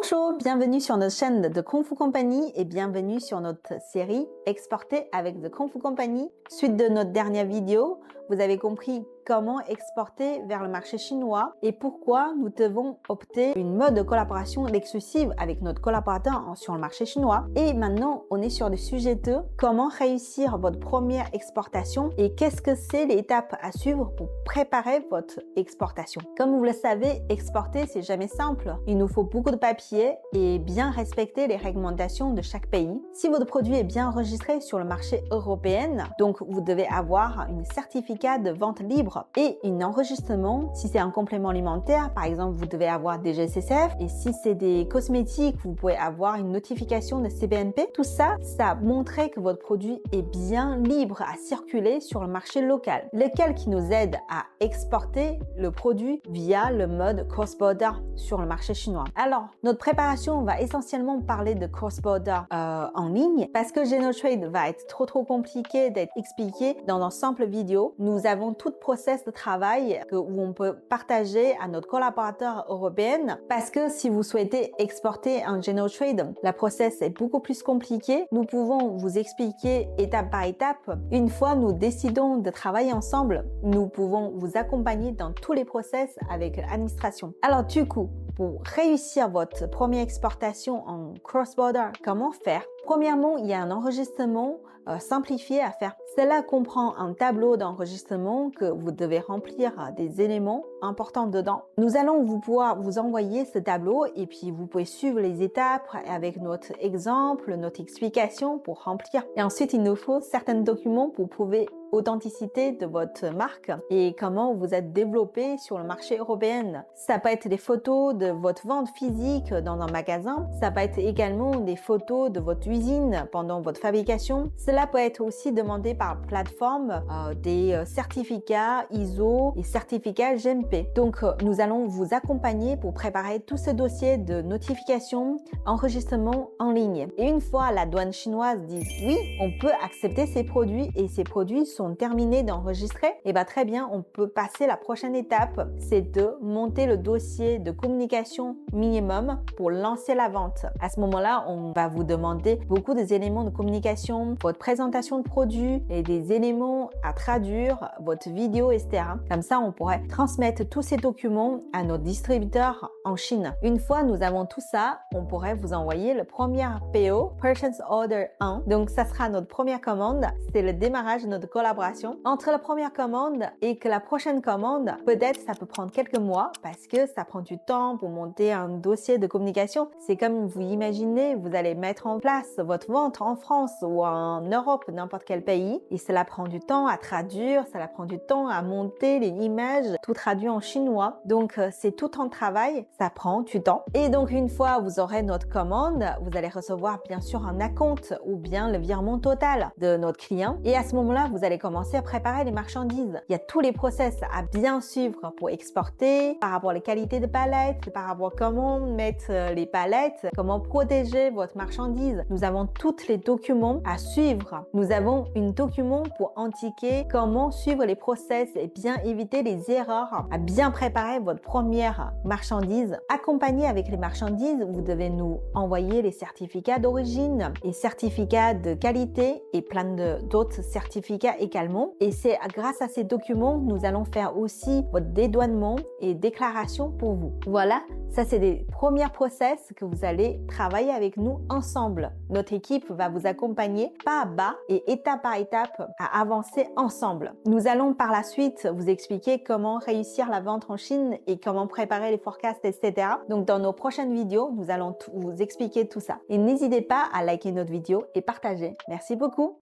Bonjour, bienvenue sur notre chaîne de The Kung Fu Company et bienvenue sur notre série Exporter avec The Kung Fu Company. Suite de notre dernière vidéo, vous avez compris comment exporter vers le marché chinois et pourquoi nous devons opter une mode de collaboration exclusive avec notre collaborateur sur le marché chinois. Et maintenant, on est sur le sujet 2, comment réussir votre première exportation et qu'est-ce que c'est l'étape à suivre pour préparer votre exportation. Comme vous le savez, exporter, c'est jamais simple. Il nous faut beaucoup de papier et bien respecter les réglementations de chaque pays. Si votre produit est bien enregistré sur le marché européen, donc vous devez avoir un certificat de vente libre et un enregistrement. Si c'est un complément alimentaire, par exemple, vous devez avoir des GCCF. Et si c'est des cosmétiques, vous pouvez avoir une notification de CBNP. Tout ça, ça montrait que votre produit est bien libre à circuler sur le marché local, lequel qui nous aide à exporter le produit via le mode cross-border sur le marché chinois. Alors, notre préparation va essentiellement parler de cross-border en ligne parce que GenoTrade va être trop compliqué d'être expliqué dans un simple vidéo. Nous avons tout process de travail où on peut partager à notre collaborateur européen parce que si vous souhaitez exporter un GenoTrade, la process est beaucoup plus compliquée. Nous pouvons vous expliquer étape par étape. Une fois nous décidons de travailler ensemble, nous pouvons vous accompagner dans tous les process avec l'administration. Alors du coup, pour réussir votre première exportation en cross-border, comment faire? Premièrement, il y a un enregistrement simplifié à faire. Cela comprend un tableau d'enregistrement que vous devez remplir des éléments importants dedans. Nous allons pouvoir vous envoyer ce tableau et puis vous pouvez suivre les étapes avec notre exemple, notre explication pour remplir. Et ensuite, il nous faut certains documents pour prouver authenticité de votre marque et comment vous êtes développé sur le marché européen. Ça peut être des photos de votre vente physique dans un magasin. Ça peut être également des photos de votre usine pendant votre fabrication. Cela peut être aussi demandé par plateforme des certificats ISO et certificats GMP. Donc, nous allons vous accompagner pour préparer tout ce dossier de notification, enregistrement en ligne. Et une fois la douane chinoise dit oui, on peut accepter ces produits et ces produits sont terminés d'enregistrer, et bien très bien, on peut passer la prochaine étape, c'est de monter le dossier de communication minimum pour lancer la vente. À ce moment-là, on va vous demander beaucoup des éléments de communication, votre présentation de produit et des éléments à traduire, votre vidéo, etc. Comme ça, on pourrait transmettre tous ces documents à nos distributeurs en Chine. Une fois nous avons tout ça, on pourrait vous envoyer le premier PO, Purchase Order 1. Donc, ça sera notre première commande. C'est le démarrage de notre collaboration. Entre la première commande et que la prochaine commande, peut-être ça peut prendre quelques mois parce que ça prend du temps pour monter un dossier de communication. C'est comme vous imaginez, vous allez mettre en place votre vente en France ou en Europe, n'importe quel pays, et cela prend du temps à traduire, cela prend du temps à monter les images, tout traduit en chinois. Donc, c'est tout un travail, ça prend du temps. Et donc, une fois vous aurez notre commande, vous allez recevoir bien sûr un acompte ou bien le virement total de notre client. Et à ce moment-là, vous allez commencer à préparer les marchandises. Il y a tous les process à bien suivre pour exporter, par rapport à la qualité de palettes, par rapport à comment mettre les palettes, comment protéger votre marchandise. Nous avons tous les documents à suivre. Nous avons un document pour indiquer comment suivre les process et bien éviter les erreurs, à bien préparer votre première marchandise. Accompagné avec les marchandises, vous devez nous envoyer les certificats d'origine et certificats de qualité et plein d'autres certificats également. Et c'est grâce à ces documents, nous allons faire aussi votre dédouanement et déclaration pour vous. Voilà, ça c'est des premiers process que vous allez travailler avec nous ensemble. Notre équipe va vous accompagner pas à pas et étape par étape à avancer ensemble. Nous allons par la suite vous expliquer comment réussir la vente en Chine et comment préparer les forecasts, etc. Donc dans nos prochaines vidéos, nous allons vous expliquer tout ça. Et n'hésitez pas à liker notre vidéo et partager. Merci beaucoup.